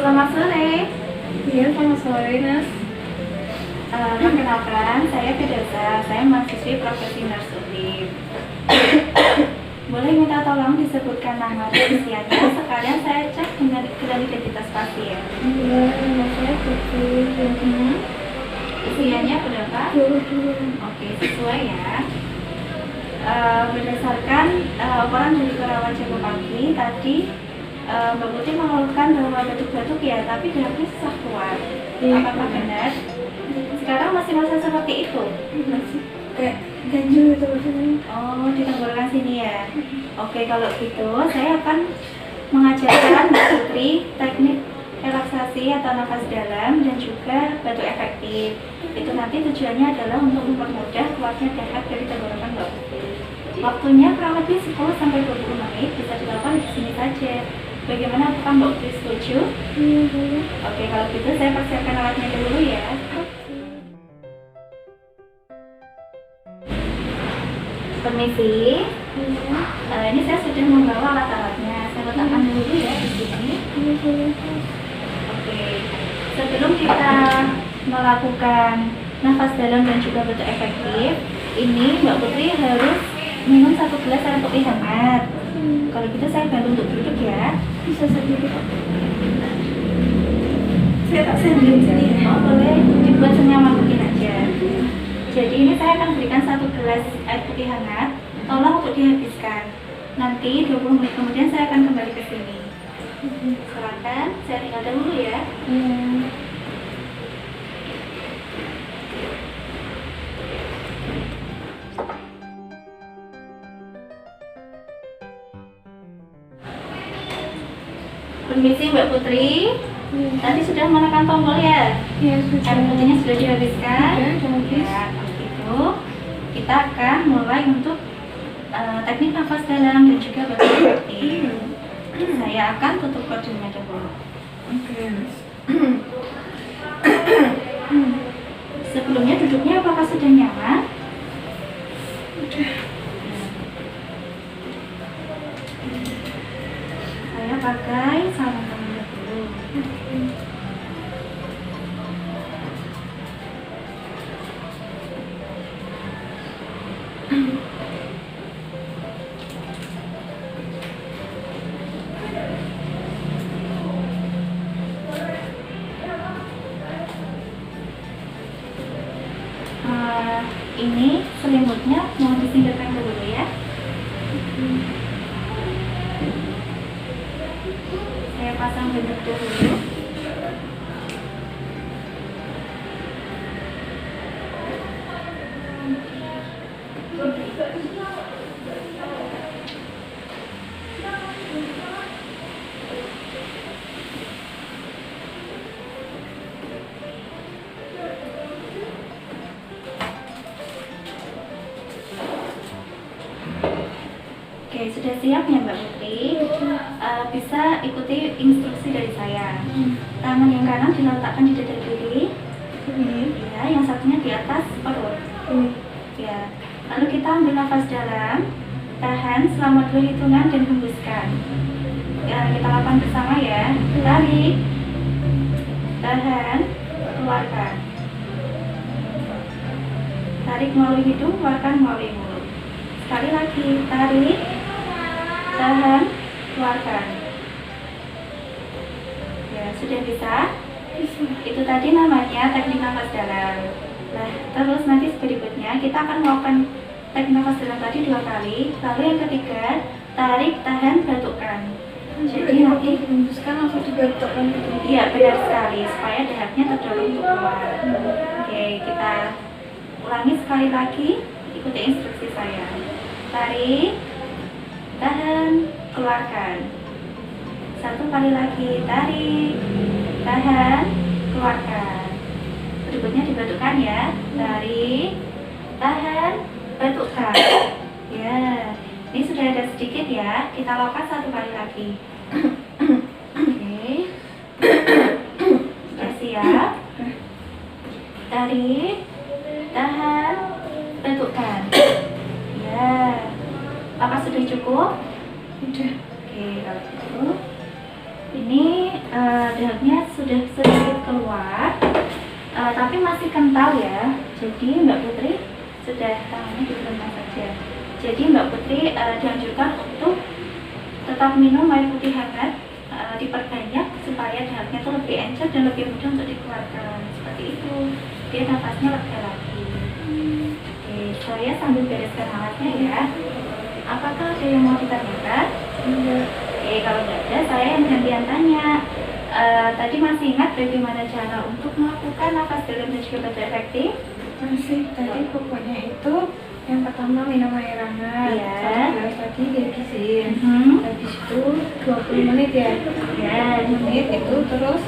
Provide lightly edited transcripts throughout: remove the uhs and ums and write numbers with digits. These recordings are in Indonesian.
Selamat sore. Iya, selamat sore, Mas. Perkenalkan, saya Fidelsa. Saya mahasiswi profesi nurse UPI. Boleh minta tolong disebutkan nama dan usianya, sekalian saya cek dengan identitas pasien. Iya, nama saya Putri. Usianya berapa? 22. Oke, sesuai ya. Berdasarkan laporan dari perawat jaga pagi tadi, Mbak Putri mengeluhkan bahwa batuk-batuk ya, tapi dapatnya susah keluar. Iya. Apakah benar? Sekarang masih masa seperti itu? Masih kayak ganjil gitu rasanya. Oh, di tenggorokan sini ya. Oke, kalau gitu saya akan mengajarkan Mbak Putri teknik relaksasi atau nafas dalam dan juga batuk efektif. Itu nanti tujuannya adalah untuk mempermudah keluarnya dahak dari tenggorokan Mbak Putri. Waktunya kurang lebih 10-20 menit, bisa dilakukan di sini saja. Bagaimana, apakah Mbak Putri setuju? Iya, boleh. Oke, kalau gitu saya persiapkan alatnya dulu ya. Permisi. Iya. Ini saya sudah membawa alat-alatnya. Saya letakkan dulu ya di sini. Iya, boleh. Oke. Sebelum kita melakukan nafas dalam dan juga batuk efektif, ini Mbak Putri harus minum 1 gelas air putih hangat. Kalau gitu saya bantu untuk duduk ya. Bisa sendiri, Pak. Saya tak sendiri sini ya. Oh, boleh dibuat senyaman mungkin aja. Jadi ini saya akan berikan 1 gelas air putih hangat. Tolong untuk dihabiskan. Nanti 20 menit kemudian saya akan kembali ke sini. Silakan, saya tinggal dulu ya. Iya. Permisi Mbak Putri. Iya. Tadi sudah menekan tombol ya? Iya, sudah. Air putihnya sudah dihabiskan? Sudah habis. Ya, kalau gitu kita akan mulai untuk teknik nafas dalam dan juga batuk efektif. Saya akan tutup kodenya dulu. Oke. Sebelumnya duduknya apakah sudah nyaman? Udah. Saya pakai sarung tangan dulu. Ini selimutnya mau disingkirkan dulu ya. Saya pasang bentuk dulu. Oke, sudah siap ya Mbak Putri? Bisa ikuti instruksi dari saya. Tangan yang kanan diletakkan di dada kiri. Ya, yang satunya di atas perut. Ya. Lalu kita ambil nafas dalam, tahan selama 2 hitungan dan hembuskan. Ya, kita lakukan bersama ya. Tarik, tahan, keluarkan. Tarik melalui hidung, keluarkan melalui mulut. Sekali lagi, tarik, tahan, keluarkan. Ya, sudah bisa? Itu tadi namanya teknik nafas dalam. Nah, terus nanti berikutnya kita akan melakukan teknik nafas dalam tadi 2 kali. Lalu yang ketiga, tarik, tahan, batukkan. Jadi nanti hembuskan langsung dibatukkan gitu. iya, benar sekali, supaya dahaknya terdorong untuk keluar. Oke, kita ulangi sekali lagi. Ikuti instruksi saya. Tarik, tahan, keluarkan. 1 kali lagi, tarik, tahan, keluarkan. Berikutnya dibatukkan ya. Tarik, tahan, batukkan. Ya, ini sudah ada sedikit ya. Kita lakukan 1 kali lagi. Oke. Sudah siap. Tarik, tahan, batukkan. Ya. Apakah sudah cukup? Udah. Oke, kalau gitu ini Dahaknya sudah sedikit keluar, tapi masih kental ya. Jadi Mbak Putri sudah tangannya dibentuk saja. Jadi Mbak Putri dianjurkan untuk tetap minum air putih hangat, diperbanyak supaya dahaknya itu lebih encer dan lebih mudah untuk dikeluarkan. Seperti itu, dia nafasnya lega lagi. Oke, saya sambil bereskan alatnya ya. Apakah ada yang mau ditanyakan? Enggak. Oke, kalau nggak ada, saya yang gantian tanya. Tadi masih ingat bagaimana cara untuk melakukan nafas dalam dan juga bentuk efektif? Masih tadi pokoknya itu yang pertama minum air hangat. Iya. 1 gelas tadi dihabisin. Mhm. Habis itu 20 menit ya. Ya, 20 menit itu terus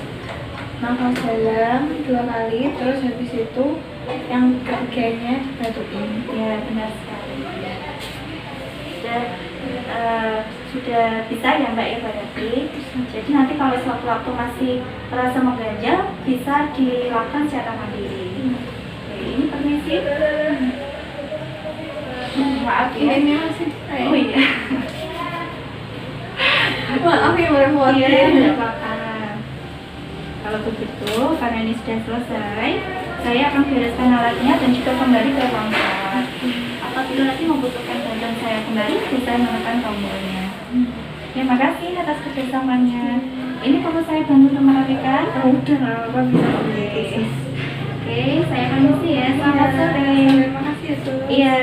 nafas dalam 2 kali, terus habis itu yang ketiganya dibatuin. ya benar sekali. Sudah bisa ya Mbak ya berarti. Jadi nanti kalau sewaktu-waktu masih terasa mengganjal, bisa dilakukan secara mandiri. Oke, ini permisi. Maaf ya. Ini masih. Oh iya. Maaf ya merepotkan. Iya, tidak apa-apa. Kalau begitu, karena ini sudah selesai, saya akan bereskan alatnya dan juga kembali ke ruang rawat. Apabila nanti membutuhkan bantuan saya kembali, bisa menekan tombolnya. Terima kasih atas kerjasamanya. Ini perlu saya bantu untuk merapikan? Oh, udah nggak apa-apa, bisa Oke, saya permisi ya. Selamat sore. Terima kasih ya, Sus. Iya.